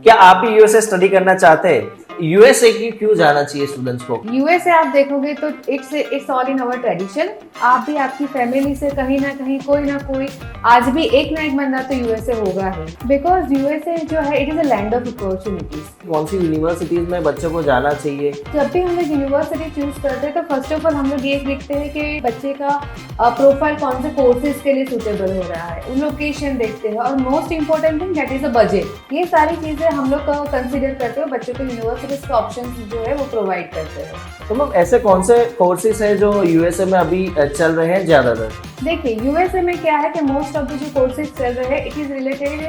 क्या आप भी यूएसए स्टडी करना चाहते हैं? यूएसए की क्यों जाना चाहिए स्टूडेंट्स को? यूएसए आप देखोगे तो it's all in our tradition. आप भी आपकी फैमिली से कहीं ना कोई आज भी एक ना एक बंदा तो यूएसए होगा ही, बिकॉज यूएसए जो है it is a land of opportunities. कौन सी यूनिवर्सिटीज में बच्चों को जाना चाहिए? जब भी हम लोग यूनिवर्सिटी चूज करते हैं तो फर्स्ट ऑफ ऑल हम लोग ये देखते हैं कि बच्चे का प्रोफाइल कौन से कोर्सेज के लिए सूटेबल हो रहा है, लोकेशन देखते हैं और most important thing that is a budget. ये सारी चीजें हम लोग कंसिडर करते हुए बच्चों को यूनिवर्सिटीज के ऑप्शन जो है वो प्रोवाइड करते हैं। तो मैम ऐसे कौन से कोर्सेज हैं जो यूएसए में अभी चल रहे हैं ज्यादातर? देखिए यूएसए में क्या है कि मोस्ट ऑफ द जो कोर्सेज चल रहे हैं it is related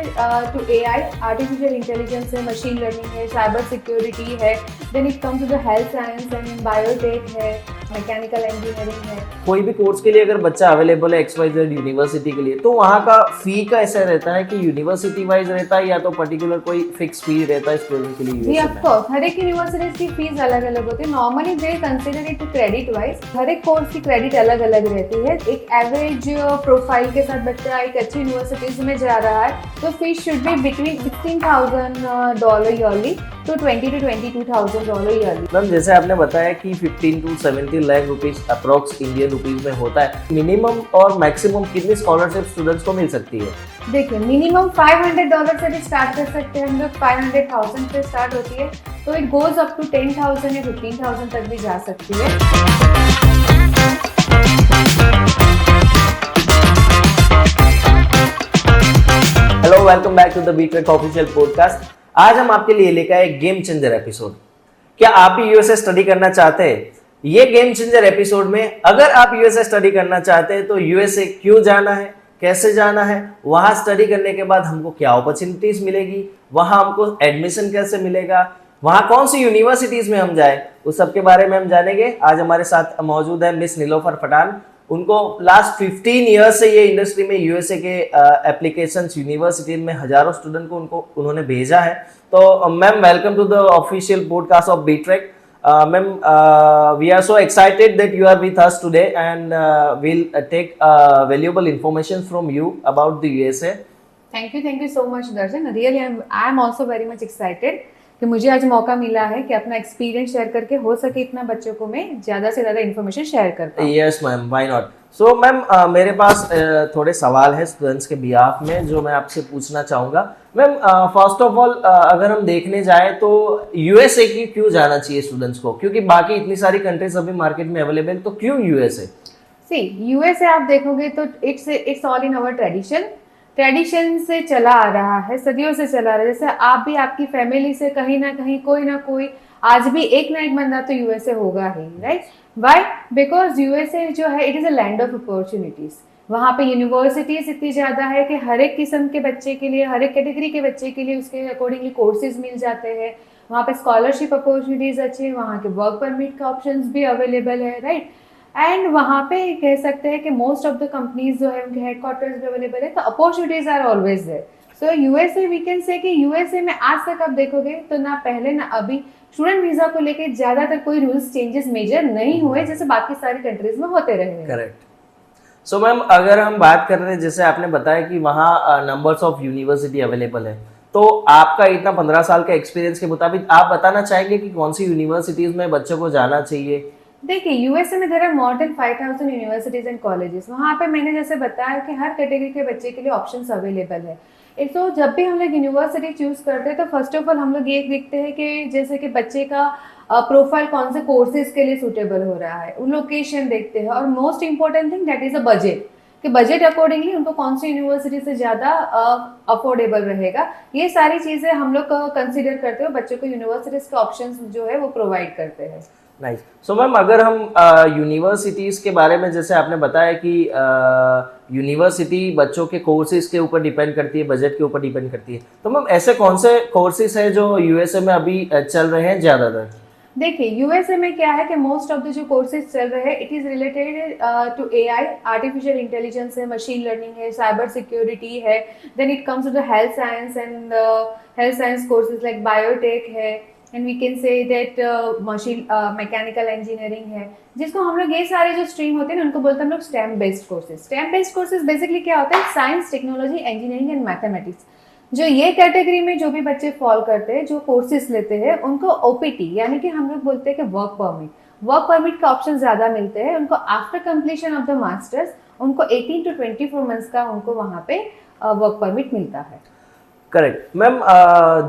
to AI, artificial intelligence है, मशीन लर्निंग है, साइबर सिक्योरिटी है, then it comes to the health science and biotech है, मैकेनिकल इंजीनियरिंग है। कोई भी कोर्स के लिए अगर बच्चा अवेलेबल है एक्सवाइजेड यूनिवर्सिटी के लिए, तो वहाँ का फी का ऐसा रहता है कि यूनिवर्सिटी वाइज रहता है या तो पर्टिकुलर कोई फिक्स फी रहता है स्टूडेंट के लिए? जी ऑफ कोर्स हर एक यूनिवर्सिटीज की फीस अलग अलग होती है। Normally they consider it credit wise, हर एक कोर्स की क्रेडिट अलग अलग रहती है। एक एवरेज प्रोफाइल के साथ बच्चा एक अच्छी यूनिवर्सिटीज में जा रहा है तो fees should be between $16,000 yearly to $20,000 to $22,000 yearly. Ma'am जैसे आपने बताया कि 15 to 17 lakh rupees approx Indian rupees में होता है, मिनिमम और मैक्सिमम कितनी स्कॉलरशिप स्टूडेंट्स को मिल सकती है? देखिए मिनिमम $500 से भी स्टार्ट कर सकते हैं हम लोग, 500,000 से स्टार्ट होती है तो इट गोज अप टू 10,000 या 15,000 तक भी जा सकती है। Hello, welcome back to the Beatrek official podcast. आज हम आपके लिए लेकर आए गेम चेंजर एपिसोड। क्या आप भी यूएसए स्टडी करना चाहते हैं? ये गेम चेंजर एपिसोड में अगर आप यूएसए स्टडी करना चाहते हैं तो यूएसए क्यों जाना है, कैसे जाना है, वहां स्टडी करने के बाद हमको क्या अपॉर्चुनिटीज मिलेगी, वहां हमको एडमिशन कैसे मिलेगा, वहां कौन सी यूनिवर्सिटीज में हम जाए, उस सब के बारे में हम जानेंगे। आज हमारे साथ मौजूद है मिस नीलोफर पठान। उनको लास्ट 15 ईयर्स से ये इंडस्ट्री में यूएसए के एप्लीकेशंस यूनिवर्सिटी में हजारों स्टूडेंट को उन्होंने भेजा है। तो ma'am welcome to the official podcast of Beatrek. Ma'am we are so excited that you are with us today and we'll take valuable information from you about the USA. Thank you so much Darshan. Really I am also very much excited कि मुझे आज मौका मिला है कि अपना experience share करके हो सके इतना बच्चों को मैं ज़्यादा से ज़्यादा इन्फॉर्मेशन शेयर कर पाऊँ। Yes ma'am, why not. So ma'am मेरे पास थोड़े सवाल है स्टूडेंट्स के बिहाफ में जो मैं आपसे पूछना चाहूँगा। मैम फर्स्ट ऑफ ऑल अगर हम देखने जाए तो यूएसए की क्यों जाना चाहिए स्टूडेंट्स को, क्योंकि बाकी इतनी सारी कंट्रीज अभी मार्केट में अवेलेबल, तो क्यों यूएसए? सी यूएसए आप देखोगे तो it's all in our tradition से चला आ रहा है, सदियों से चला आ रहा है। जैसे आप भी आपकी फैमिली से कहीं ना कोई आज भी एक ना एक बंदा तो यूएसए होगा ही, राइट? वाई? बिकॉज यूएसए जो है it is a land of opportunities. वहाँ पे यूनिवर्सिटीज इतनी ज़्यादा है कि हर एक किस्म के बच्चे के लिए, हर एक कैटेगरी के बच्चे के लिए उसके अकॉर्डिंगली कोर्सेज मिल जाते हैं। वहाँ पे स्कॉलरशिप अपॉर्चुनिटीज अच्छी है, वहाँ के वर्क परमिट का ऑप्शंस भी अवेलेबल है, राइट? एंड वहाँ पे कह सकते हैं कि मोस्ट ऑफ द कंपनीज जो है उनके हेडक्वार्टर्स भी अवेलेबल है, तो opportunities are always there. So USA we can say कि यूएसए में आज तक आप देखोगे तो ना पहले ना अभी स्टूडेंट वीजा को लेके ज्यादातर कोई रूल्स चेंजेस मेजर नहीं हुए जैसे बाकी सारी कंट्रीज में होते रहे हैं। करेक्ट। सो मैम अगर हम बात कर रहे हैं, जैसे आपने बताया कि वहाँ नंबर्स ऑफ यूनिवर्सिटी अवेलेबल है, तो आपका इतना 15 साल का एक्सपीरियंस के मुताबिक आप बताना चाहेंगे कि कौन सी यूनिवर्सिटीज में बच्चों को जाना चाहिए? देखिए यूएसए में there are more than 5,000 universities and colleges. वहाँ पे मैंने जैसे बताया कि हर कैटेगरी के बच्चे के लिए ऑप्शंस अवेलेबल है। तो जब भी हम लोग यूनिवर्सिटी चूज करते हैं तो फर्स्ट ऑफ ऑल हम लोग ये देखते हैं कि जैसे कि बच्चे का प्रोफाइल कौन से कोर्सेज के लिए सूटेबल हो रहा है, लोकेशन देखते हैं और most important thing that is a budget, कि बजट अकॉर्डिंगली उनको कौन सी यूनिवर्सिटी से ज़्यादा अफोर्डेबल रहेगा। ये सारी चीज़ें हम लोग कंसिडर करते हुए बच्चों को यूनिवर्सिटीज़ के ऑप्शंस जो है वो प्रोवाइड करते हैं। नाइस। सो मैम अगर हम यूनिवर्सिटीज के बारे में, जैसे आपने बताया कि यूनिवर्सिटी बच्चों के कोर्सेज के ऊपर डिपेंड करती है, बजट के ऊपर डिपेंड करती है, तो मैम ऐसे कौन से कोर्सेज हैं जो यूएसए में अभी चल रहे हैं ज़्यादातर? देखिए यूएसए में क्या है कि मोस्ट ऑफ द जो कोर्सेज चल रहे हैं it is related to AI, artificial intelligence है, मशीन लर्निंग है, साइबर सिक्योरिटी है, then it comes to the health science and health science courses like biotech है, and we can say that machine mechanical engineering है, जिसको हम लोग ये सारे जो स्ट्रीम होते हैं ना उनको बोलते हैं हम लोग stem based courses. Stem based courses basically क्या होता है? Science, technology, engineering and mathematics. जो ये कैटेगरी में जो भी बच्चे फॉल करते हैं, जो कोर्सेज लेते हैं, उनको ओपीटी यानी कि हम लोग बोलते हैं कि वर्क परमिट का ऑप्शन ज्यादा मिलते हैं उनको after completion of the masters. उनको 18 to 24 मंथ्स का उनको वहाँ पे वर्क परमिट मिलता है। करेक्ट मैम,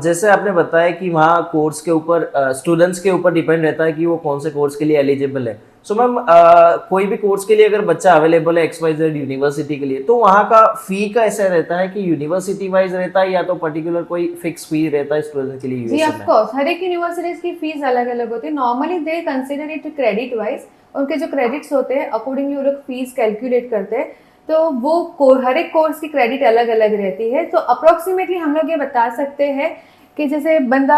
जैसे आपने बताया कि वहाँ कोर्स के ऊपर स्टूडेंट्स के ऊपर डिपेंड रहता है कि वो कौन से कोर्स के लिए एलिजिबल है। सो मैम, कोई भी कोर्स के लिए अगर बच्चा अवेलेबल है XYZ यूनिवर्सिटी के लिए, तो वहाँ का फी का ऐसा रहता है कि यूनिवर्सिटी वाइज रहता है या तो पर्टिकुलर कोई फिक्स फी रहता है स्टूडेंट के लिए जी यूएसए ऑफ में? कोर्स, हर एक यूनिवर्सिटीज की फीस अलग अलग होती है। Normally they consider it credit wise, उनके जो क्रेडिट्स होते हैं अकॉर्डिंगली वो लोग फीस कैलकुलेट करते हैं। तो वो हर एक कोर्स की क्रेडिट अलग अलग रहती है। तो अप्रोक्सीमेटली हम लोग ये बता सकते हैं कि जैसे बंदा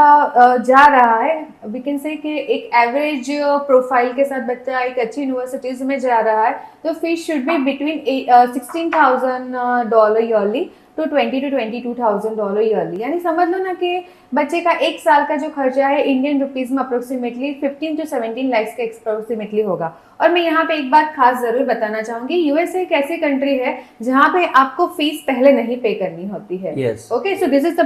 जा रहा है, वी कैन से कि एक एवरेज प्रोफाइल के साथ बच्चा एक अच्छी यूनिवर्सिटीज में जा रहा है, तो fees should be between $16,000 yearly to $20,000 to $22,000 yearly. यानी समझ लो ना कि बच्चे का एक साल का जो खर्चा है इंडियन रुपीज में अप्रोक्सीमेटली 15 to 17 लाख के अप्रोक्सीमेटली होगा। और मैं यहाँ पे एक बात खास जरूर बताना चाहूंगी, यूएसए एक ऐसी कंट्री है जहाँ पे आपको फीस पहले नहीं पे करनी होती है। Yes. Okay, so this is the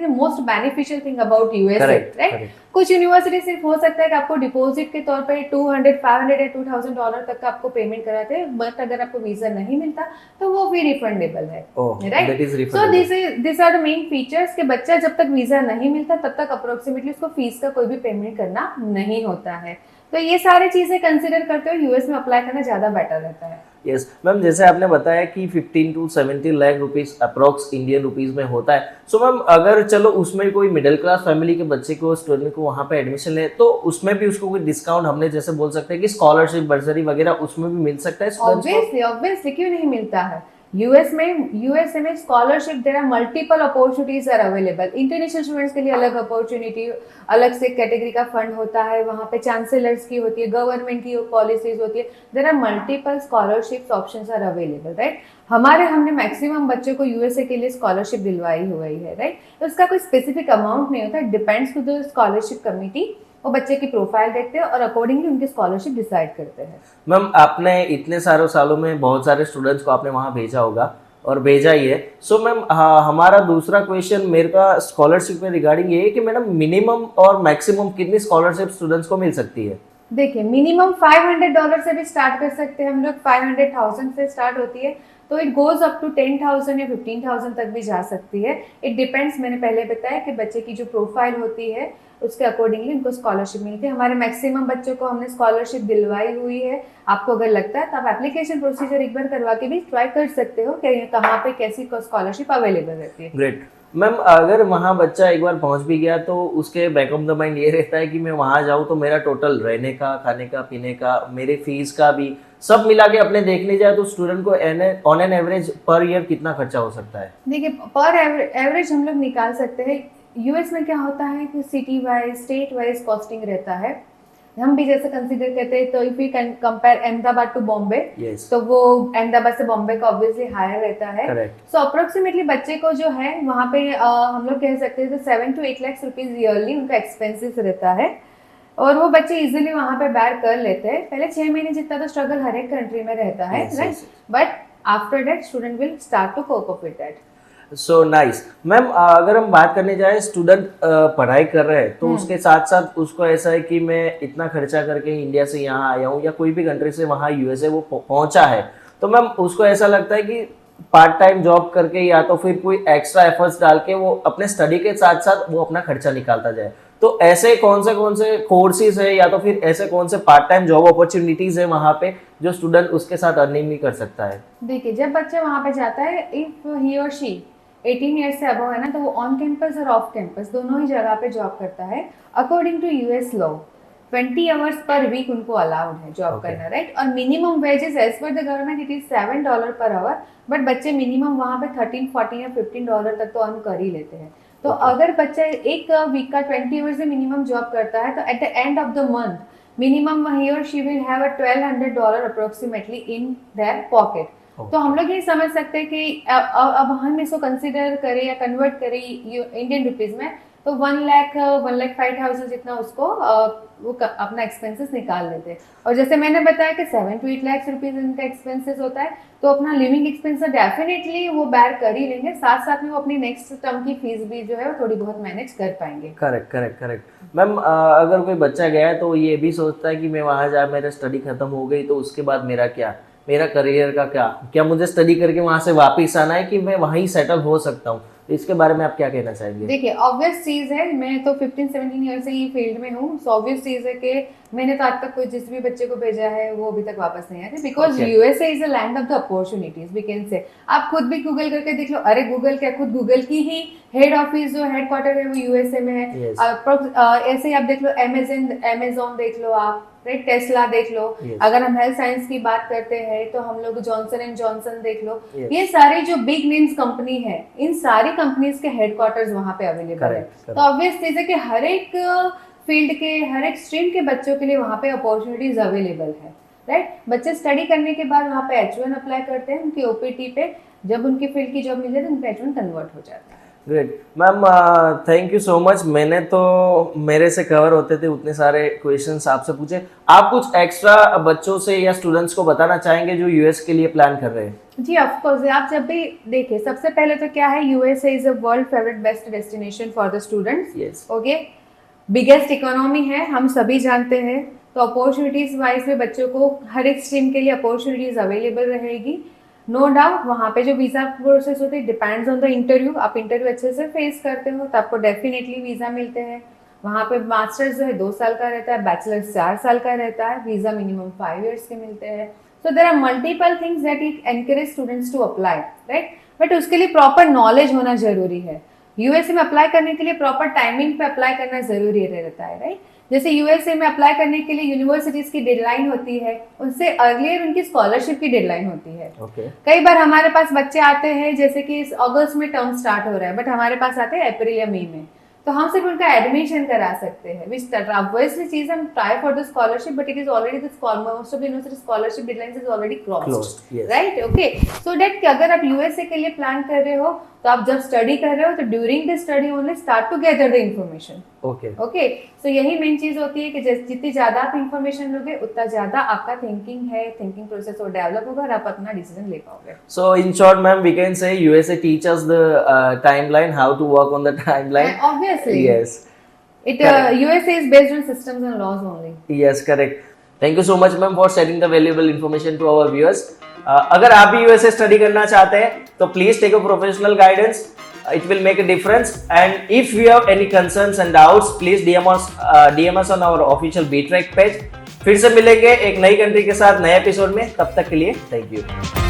most beneficial thing about USA, Correct, right. correct. कुछ यूनिवर्सिटी सिर्फ हो सकता है कि आपको डिपॉजिट के तौर पे 200, 500 या $2,000 तक का आपको पेमेंट कराते हैं, बट अगर आपको वीजा नहीं मिलता तो वो भी रिफंडेबल है, Oh, right. that is so refundable. This are the main features कि बच्चा जब तक वीजा नहीं मिलता तब तक अप्रोक्सीमेटली उसको फीस का कोई भी पेमेंट करना नहीं होता है। तो ये सारी चीजें कंसिडर करते हुए यूएस में अप्लाई करना ज्यादा बेटर रहता है। यस मैम, जैसे आपने बताया कि 15 to 17 lakh rupees approx Indian rupees में होता है। सो मैम, अगर चलो उसमें कोई मिडिल क्लास फैमिली के बच्चे को, स्टूडेंट को वहाँ पे एडमिशन ले, तो उसमें भी उसको कोई डिस्काउंट, हमने जैसे बोल सकते हैं कि स्कॉलरशिप, बर्सरी वगैरह उसमें भी मिल सकता है स्टूडेंट्स को? ऑब्वियसली क्यों नहीं मिलता है। यूएसए में scholarship, there are multiple opportunities are available. International students के लिए अलग अपॉर्चुनिटी, अलग से कैटेगरी का फंड होता है, वहाँ पे चांसलर्स की होती है, गवर्नमेंट की पॉलिसीज होती है। There are multiple scholarship options are available, right. हमने मैक्सिमम बच्चों को यूएसए के लिए स्कॉलरशिप दिलवाई हुई है, राइट। तो उसका कोई स्पेसिफिक अमाउंट नहीं होता, depends to the scholarship committee. वो बच्चे की प्रोफाइल देखते हैं और अकॉर्डिंगली उनकी स्कॉलरशिप डिसाइड करते हैं। मैम, आपने इतने सारे सालों में बहुत सारे स्टूडेंट्स को आपने वहाँ भेजा होगा और भेजा ही है। सो मैम, हमारा दूसरा क्वेश्चन मेरे का स्कॉलरशिप में रिगार्डिंग ये है कि मैडम मिनिमम और मैक्सिमम कितनी स्कॉलरशिप स्टूडेंट्स को मिल सकती है? देखिए, मिनिमम $500 से भी स्टार्ट कर सकते हैं हम लोग, 500,000 से स्टार्ट होती है, तो इट गोज अप टू 10,000 या 15,000 तक भी जा सकती है। इट डिपेंड्स, मैंने पहले बताया कि बच्चे की जो प्रोफाइल होती है उसके अकॉर्डिंगली उनको स्कॉलरशिप मिलती है। हमारे मैक्सिमम बच्चों को हमने स्कॉलरशिप दिलवाई हुई है। आपको अगर लगता है तो आप एप्लीकेशन प्रोसीजर एक बार करवा के भी ट्राई कर सकते हो कि कहाँ पे कैसी स्कॉलरशिप अवेलेबल रहती है। ग्रेट मैम, अगर वहाँ बच्चा एक बार पहुँच भी गया तो उसके बैक ऑफ द माइंड ये रहता है कि मैं वहाँ जाऊँ तो मेरा टोटल रहने का, खाने का, पीने का, मेरे फीस का भी सब मिला के अपने देखने जाए तो स्टूडेंट को on an average per year कितना खर्चा हो सकता है? देखिए, पर एवरेज हम लोग निकाल सकते हैं। यूएस में क्या होता है कि city wise, state wise costing रहता है। हम भी जैसे कंसीडर करते हैं तो if you can compare Ahmedabad to Bombay, तो वो अहमदाबाद से बॉम्बे का ऑब्वियसली हायर रहता है। सो अप्रोक्सीमेटली बच्चे को जो है वहाँ पे हम लोग कह सकते हैं 7 to 8 लाख रुपीज ईयरली उनका एक्सपेंसेस रहता है, और वो बच्चे इजीली वहाँ पे बैर कर लेते हैं। पहले 6 महीने जितना तो स्ट्रगल हर एक कंट्री में रहता है, right, but after that student will start to cope up with that. So nice ma'am, अगर हम बात करने जाए, स्टूडेंट पढ़ाई कर रहे हैं तो उसके साथ साथ उसको ऐसा है कि मैं इतना खर्चा करके इंडिया से यहाँ आया हूँ या कोई भी कंट्री से वहाँ यूएसए वो पहुंचा है, तो मैम उसको ऐसा लगता है कि पार्ट टाइम जॉब करके या तो फिर कोई एक्स्ट्रा एफर्ट्स डाल के वो अपने स्टडी के साथ साथ वो अपना खर्चा निकालता जाए। तो ऐसे कौन से कोर्सेज है या तो फिर ऐसे कौन से पार्ट टाइम जॉब अपॉर्चुनिटीज है वहाँ पे जो स्टूडेंट उसके साथ अर्निंग भी कर सकता है? देखिए, जब बच्चा वहाँ पे जाता है, इफ ही और शी 18 ईयर्स से अबव है ना, तो वो ऑन कैंपस और ऑफ कैंपस दोनों ही जगह पे जॉब करता है। According to US law 20 hours per week उनको अलाउड है जॉब करना, राइट। और minimum wages as per the government it is $7 per our, but बच्चे मिनिमम वहाँ पे 13, 14 या $15 तक तो अर्न कर ही लेते हैं। तो अगर बच्चा एक वीक का 20 आवर्स से मिनिमम जॉब करता है तो at the end of the month minimum ही और she will have $1,200 approximately in their pocket. तो हम लोग ये समझ सकते हैं कि अब हम इसको कंसिडर करें या कन्वर्ट करें इंडियन रुपीज में, तो 1,05,000 जितना उसको अपना एक्सपेंसेस निकाल लेते हैं। और जैसे मैंने बताया कि 7 to 8 लाख रुपीज इनका एक्सपेंसेस होता है, तो अपना लिविंग एक्सपेंस डेफिनेटली वो बैर कर ही लेंगे, साथ साथ में वो अपनी नेक्स्ट टर्म की फीस भी जो है वो थोड़ी बहुत मैनेज कर पाएंगे। Correct ma'am. अगर कोई बच्चा गया है तो ये भी सोचता है कि मैं वहाँ जा, मेरा स्टडी खत्म हो गई तो उसके बाद मेरा क्या, मेरा करियर का क्या मुझे स्टडी करके वहाँ से वापस आना है कि मैं वहीं सेटल हो सकता हूँ, तो इसके बारे में आप क्या कहना चाहेंगे? देखिए ऑब्वियस चीज है, मैं तो 15-17 ईयर से ये फील्ड में हूँ, सो ऑब्वियस चीज है कि मैंने तो आज तक कोई जिस भी बच्चे को भेजा है वो अभी तक वापस नहीं आए थे, because USA is a land of the opportunities we can say. आप खुद भी गूगल करके देख लो, अरे गूगल क्या, खुद गूगल की ही हेड ऑफिस जो हेड क्वार्टर है वो यूएसए में है। ऐसे ही आप देख लो अमेजोन देख लो आप, राइट, टेस्ला देख लो। अगर हम हेल्थ साइंस की बात करते हैं तो हम लोग जॉनसन एंड जॉनसन देख लो। ये सारी जो बिग नेम्स कंपनी है, इन सारी कंपनीज के हेडक्वार्टर्स वहां पे अवेलेबल है। तो ऑब्वियस चीज है कि हर एक फील्ड के, हर एक स्ट्रीम के बच्चों के लिए वहां पे अपॉर्चुनिटीज अवेलेबल है, राइट। बच्चे स्टडी करने के बाद वहां पे H1 अप्लाई करते हैं, उनकी ओपीटी पे जब उनकी फील्ड की जॉब मिल जाती है उनका H1 कन्वर्ट हो जाता है। Great ma'am, thank you so much. मैंने तो मेरे से कवर होते थे उतने सारे क्वेश्चंस आपसे पूछे, आप कुछ एक्स्ट्रा बच्चों से या स्टूडेंट्स को बताना चाहेंगे जो यूएस के लिए प्लान कर रहे हैं? जी ऑफ कोर्स, आप जब भी देखिए, सबसे पहले तो क्या है, USA is a world favourite best destination for the students. Okay, biggest economy है, हम सभी जानते हैं, तो अपॉर्चुनिटीज वाइज में बच्चों को हर एक स्ट्रीम के लिए अपॉर्चुनिटीज अवेलेबल रहेगी। नो डाउट वहाँ पे जो वीजा प्रोसेस होती है डिपेंड्स ऑन द इंटरव्यू, आप इंटरव्यू अच्छे से फेस करते हो तो आपको डेफिनेटली वीजा मिलते हैं। वहाँ पे मास्टर्स जो है 2 साल का रहता है, बैचलर्स 4 साल का रहता है, वीजा मिनिमम 5 years के मिलते हैं। So there are multiple things that it encourage students to apply, right, but उसके लिए प्रॉपर नॉलेज होना जरूरी है। यूएसए में अप्लाई करने के लिए प्रॉपर टाइमिंग पे अप्लाई करना जरूरी रहता है, राइट। जैसे यूएसए में अप्लाई करने के लिए यूनिवर्सिटीज की डेडलाइन होती है, उससे अर्लियर उनकी स्कॉलरशिप की डेडलाइन होती है। कई बार हमारे पास बच्चे आते हैं, जैसे कि अगस्त में टर्म स्टार्ट हो रहा है, बट हमारे पास आते हैं अप्रैल या मई में, तो हम सिर्फ उनका एडमिशन करा सकते हैं, विच ऑब्वियसली चीज हम try for the scholarship, but it is already the most of the university scholarship deadlines is already crossed, right. Okay, so that अगर आप यूएसए के लिए प्लान कर रहे हो तो आप जब स्टडी कर रहे हो तो during the study only start to gather the information. Okay, so यही मेन चीज होती है कि जितनी ज्यादा आप इन्फॉर्मेशन लोगे उतना ज्यादा आपका थिंकिंग प्रोसेस और डेवलप होगा और आप अपना डिसीजन ले पाओगे। So in short ma'am, we can say USA teaches the timeline, how to work on the timeline. Obviously. Yes. USA is based on systems and laws only. Yes, correct. Thank you so much ma'am for sharing the valuable information to our viewers. अगर आप भी USA study करना चाहते हैं तो please take a professional guidance, it will make a difference. And if you have any concerns and doubts, please DM us on our official BTREK page. फिर से मिलेंगे एक नई कंट्री के साथ नए एपिसोड में, तब तक के लिए थैंक यू।